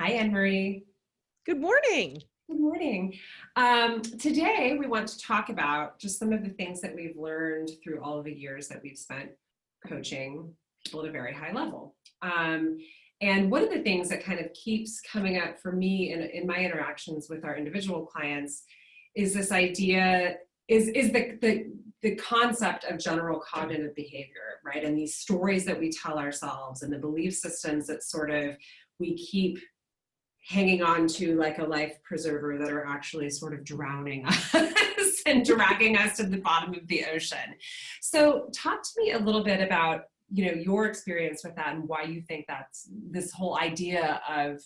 Hi, Anne-Marie. Good morning. Good morning. Today, we want to talk about just some of the things that we've learned through all of the years that we've spent coaching people at a very high level. And one of the things that kind of keeps coming up for me in my interactions with our individual clients is this idea, is the concept of general cognitive behavior, right? And these stories that we tell ourselves and the belief systems that sort of we keep hanging on to like a life preserver that are actually sort of drowning us and dragging us to the bottom of the ocean. So talk to me a little bit about, your experience with that and why you think that's this whole idea of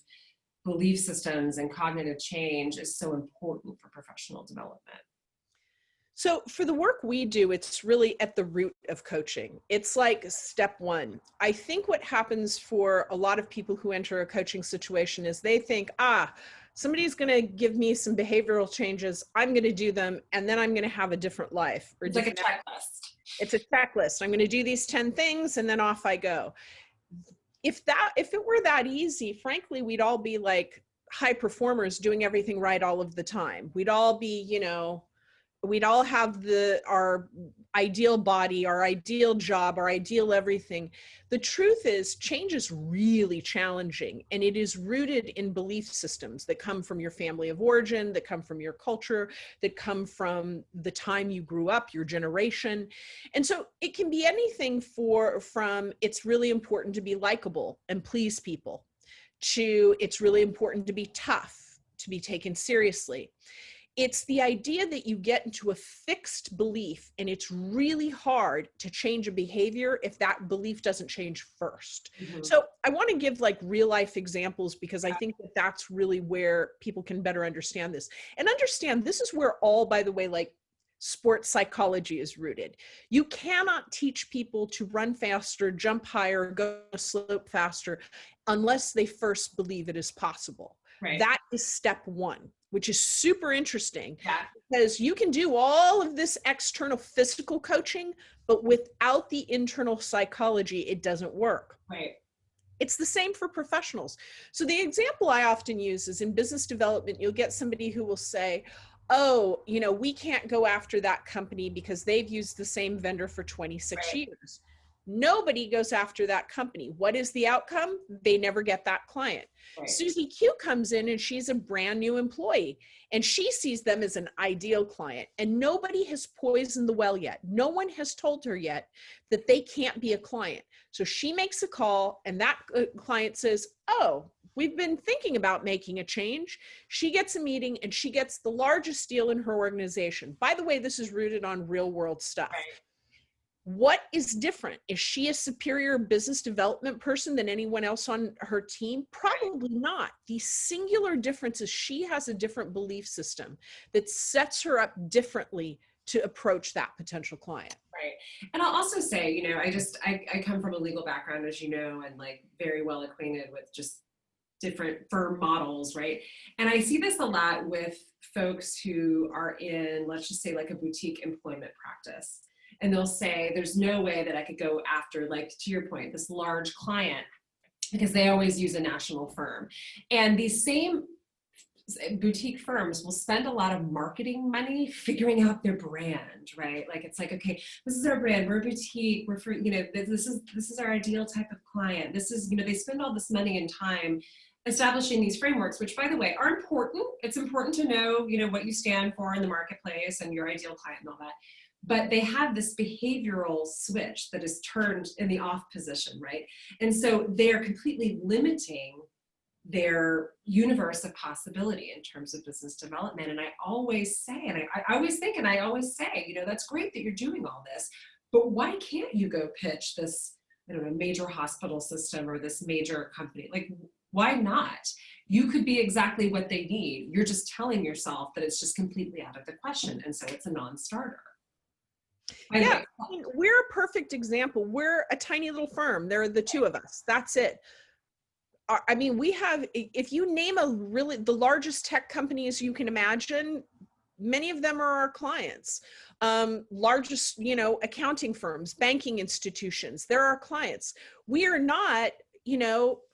belief systems and cognitive change is so important for professional development. So for the work we do, it's really at the root of coaching. It's like step one. I think what happens for a lot of people who enter a coaching situation is they think, somebody's going to give me some behavioral changes. I'm going to do them. And then I'm going to have a different life. It's like a checklist. It's a checklist. I'm going to do these 10 things and then off I go. If it were that easy, frankly, we'd all be like high performers doing everything right all of the time. We'd all be, we'd all have our ideal body, our ideal job, our ideal everything. The truth is change is really challenging, and it is rooted in belief systems that come from your family of origin, that come from your culture, that come from the time you grew up, your generation. And so it can be anything from it's really important to be likable and please people, to it's really important to be tough, to be taken seriously. It's the idea that you get into a fixed belief and it's really hard to change a behavior if that belief doesn't change first. Mm-hmm. So I want to give like real life examples because I think that that's really where people can better understand this. And understand this is where all, by the way, like sports psychology is rooted. You cannot teach people to run faster, jump higher, go slope faster unless they first believe it is possible. Right. That is step one, which is super interesting because you can do all of this external physical coaching, but without the internal psychology, it doesn't work. Right. It's the same for professionals. So the example I often use is in business development, you'll get somebody who will say, we can't go after that company because they've used the same vendor for 26 years. Nobody goes after that company. What is the outcome? They never get that client. Right. Susie Q comes in and she's a brand new employee and she sees them as an ideal client and nobody has poisoned the well yet. No one has told her yet that they can't be a client. So she makes a call and that client says, we've been thinking about making a change. She gets a meeting and she gets the largest deal in her organization. By the way, this is rooted on real world stuff. Right. What is different? Is she a superior business development person than anyone else on her team? Probably not. The singular difference is she has a different belief system that sets her up differently to approach that potential client. Right. And I'll also say, I come from a legal background, as you know, and like very well acquainted with just different firm models, right? And I see this a lot with folks who are in, let's just say like a boutique employment practice. And they'll say, there's no way that I could go after, like, to your point, this large client, because they always use a national firm. And these same boutique firms will spend a lot of marketing money figuring out their brand, right? Like, it's like, okay, this is our brand, we're a boutique, we're for, this is our ideal type of client. This is, they spend all this money and time establishing these frameworks, which, by the way, are important. It's important to know, what you stand for in the marketplace and your ideal client and all that. But they have this behavioral switch that is turned in the off position, right? And so they're completely limiting their universe of possibility in terms of business development. And I always say, and I always think, and I always say, that's great that you're doing all this, but why can't you go pitch this, major hospital system or this major company? Like, why not? You could be exactly what they need. You're just telling yourself that it's just completely out of the question. And so it's a non-starter. Yeah, we're a perfect example. We're a tiny little firm. There are the two of us. That's it. I mean, we have, if you name the largest tech companies you can imagine, many of them are our clients. Largest, accounting firms, banking institutions, they're our clients. We are not,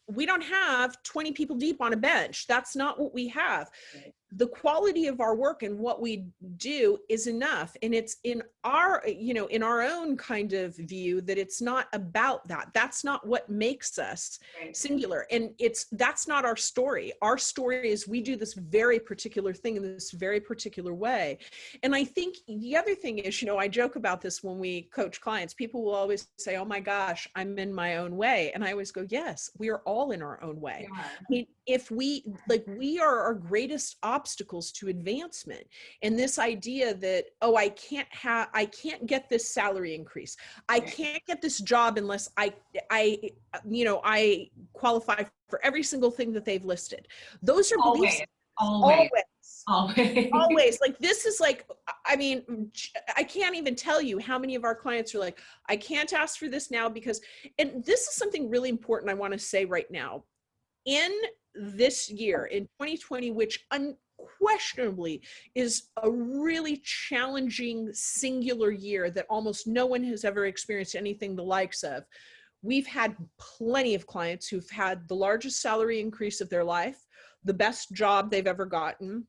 we don't have 20 people deep on a bench. That's not what we have. Right. The quality of our work and what we do is enough. And it's in our, in our own kind of view that it's not about that. That's not what makes us Right. singular. And that's not our story. Our story is we do this very particular thing in this very particular way. And I think the other thing is, I joke about this when we coach clients. People will always say, oh my gosh, I'm in my own way. And I always go, yes, we are all in our own way. We are. I mean, if we are our greatest obstacles to advancement. And this idea that, oh, I can't get this salary increase. I can't get this job unless I qualify for every single thing that they've listed. Those are beliefs. Always. Like, this is like, I mean, I can't even tell you how many of our clients are like, I can't ask for this now because, and this is something really important I want to say right now. In this year, in 2020, which unquestionably is a really challenging singular year that almost no one has ever experienced anything the likes of, we've had plenty of clients who've had the largest salary increase of their life, the best job they've ever gotten.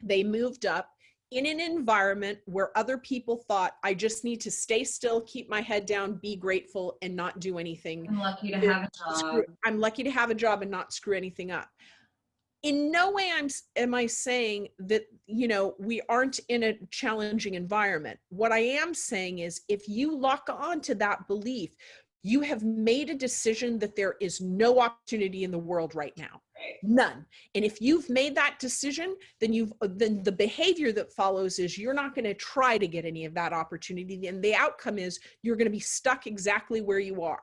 They moved up in an environment where other people thought, I just need to stay still, keep my head down, be grateful, and not do anything. I'm lucky to have a job. I'm lucky to have a job and not screw anything up. In no way am I saying that, we aren't in a challenging environment. What I am saying is, if you lock onto that belief, you have made a decision that there is no opportunity in the world right now. None. And if you've made that decision, then the behavior that follows is you're not going to try to get any of that opportunity. And the outcome is you're going to be stuck exactly where you are.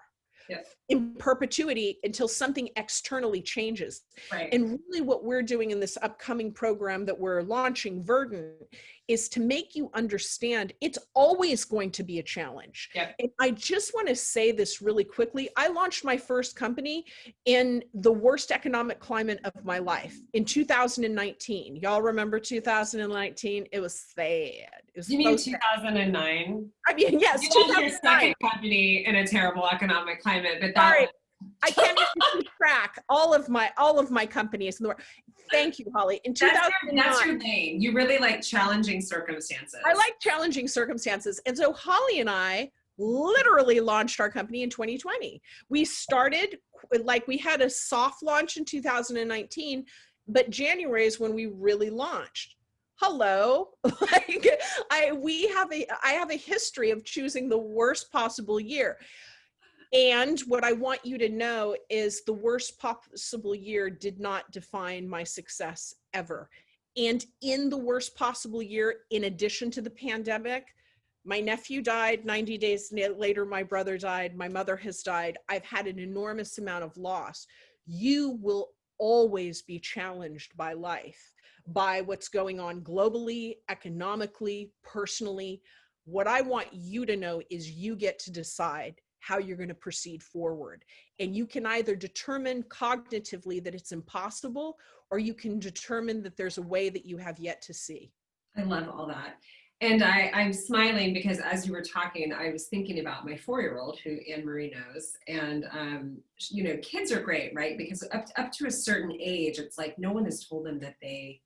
Yes. In perpetuity until something externally changes. Right. And really what we're doing in this upcoming program that we're launching, Verdant, is to make you understand it's always going to be a challenge. Yep. And I just want to say this really quickly. I launched my first company in the worst economic climate of my life in 2019. Y'all remember 2019? It was sad. It was You mean 2009? I mean, yes, you launched your second company in a terrible economic climate, but sorry, I can't even keep track. All of my companies in the world. Thank you, Holly. In 2009, that's your lane. You really like challenging circumstances. I like challenging circumstances, and so Holly and I literally launched our company in 2020. We started we had a soft launch in 2019, but January is when we really launched. Hello. I have a history of choosing the worst possible year. And what I want you to know is the worst possible year did not define my success ever. And in the worst possible year, in addition to the pandemic, my nephew died. 90 days later, my brother died. My mother has died. I've had an enormous amount of loss. You will always be challenged by life, by what's going on globally, economically, personally. What I want you to know is you get to decide how you're going to proceed forward. And you can either determine cognitively that it's impossible, or you can determine that there's a way that you have yet to see. I love all that. And I'm smiling because as you were talking, I was thinking about my 4-year-old who Anne Marie knows. And, kids are great, right? Because up to a certain age, it's like no one has told them that they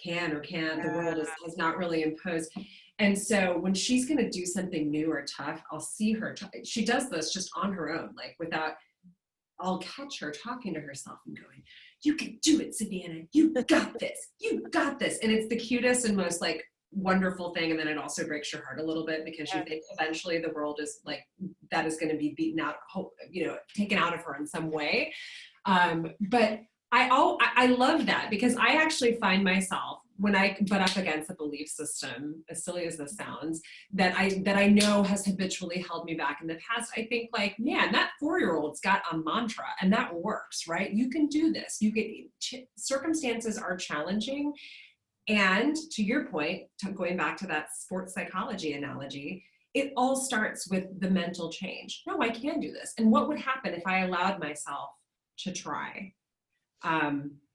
can or can't. The world has not really imposed. And so when she's going to do something new or tough, I'll see her. She does this just on her own, I'll catch her talking to herself and going, you can do it, Savannah. You got this. You got this. And it's the cutest and most wonderful thing. And then it also breaks your heart a little bit because you think eventually the world is that is going to be beaten out, taken out of her in some way. But I love that because I actually find myself when I butt up against a belief system, as silly as this sounds, that I know has habitually held me back in the past, I think man, that 4-year-old's got a mantra and that works, right? You can do this. Circumstances are challenging. And to your point, going back to that sports psychology analogy, it all starts with the mental change. No, I can do this. And what would happen if I allowed myself to try?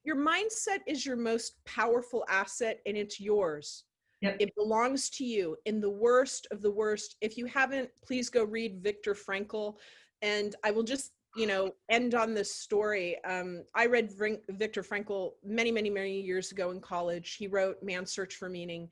Your mindset is your most powerful asset and it's yours. Yep. It belongs to you. In the worst of the worst, if you haven't, please go read Viktor Frankl. And I will just you know, end on this story. I read Viktor Frankl many, many, many years ago in college. He wrote Man's Search for Meaning.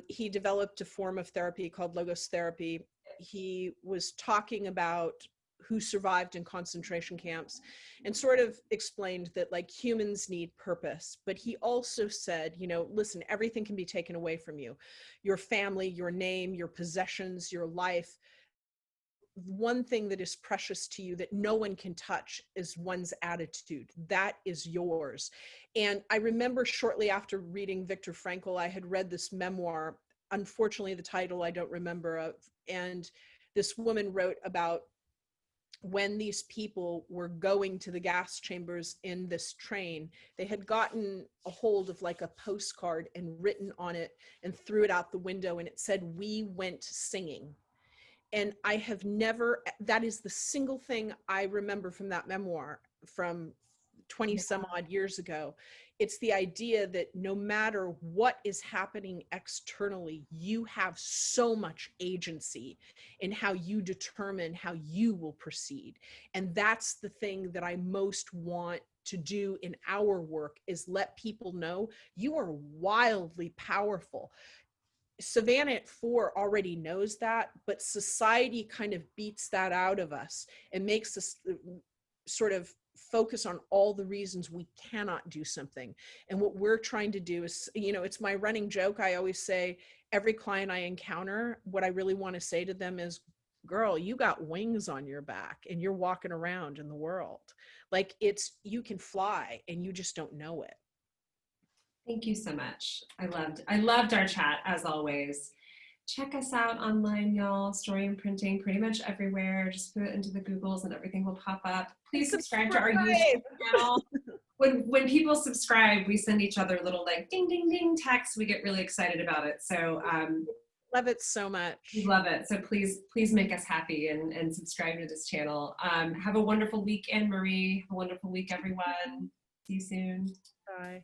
He developed a form of therapy called logos therapy. He was talking about who survived in concentration camps and sort of explained that like humans need purpose. But he also said, you know, listen, everything can be taken away from you, your family, your name, your possessions, your life. One thing that is precious to you that no one can touch is one's attitude. That is yours. And I remember shortly after reading Viktor Frankl, I had read this memoir. Unfortunately, the title I don't remember of. And this woman wrote about when these people were going to the gas chambers in this train, they had gotten a hold of like a postcard and written on it and threw it out the window. And it said, "We went singing." And I have never, that is the single thing I remember from that memoir from 20 some odd years ago. It's the idea that no matter what is happening externally, you have so much agency in how you determine how you will proceed. And that's the thing that I most want to do in our work, is let people know you are wildly powerful. Savannah at 4 already knows that, but society kind of beats that out of us and makes us sort of focus on all the reasons we cannot do something. And what we're trying to do is, you know, it's my running joke. I always say, every client I encounter, what I really want to say to them is, girl, you got wings on your back and you're walking around in the world. Like you can fly and you just don't know it. Thank you so much. I loved our chat as always. Check us out online, y'all. Story Imprinting, pretty much everywhere. Just put it into the Googles and everything will pop up. Please subscribe to our YouTube channel. When people subscribe, we send each other little like ding, ding, ding texts. We get really excited about it. So love it so much. We love it. So please make us happy and subscribe to this channel. Have a wonderful week, Anne Marie. Have a wonderful week, everyone. See you soon. Bye.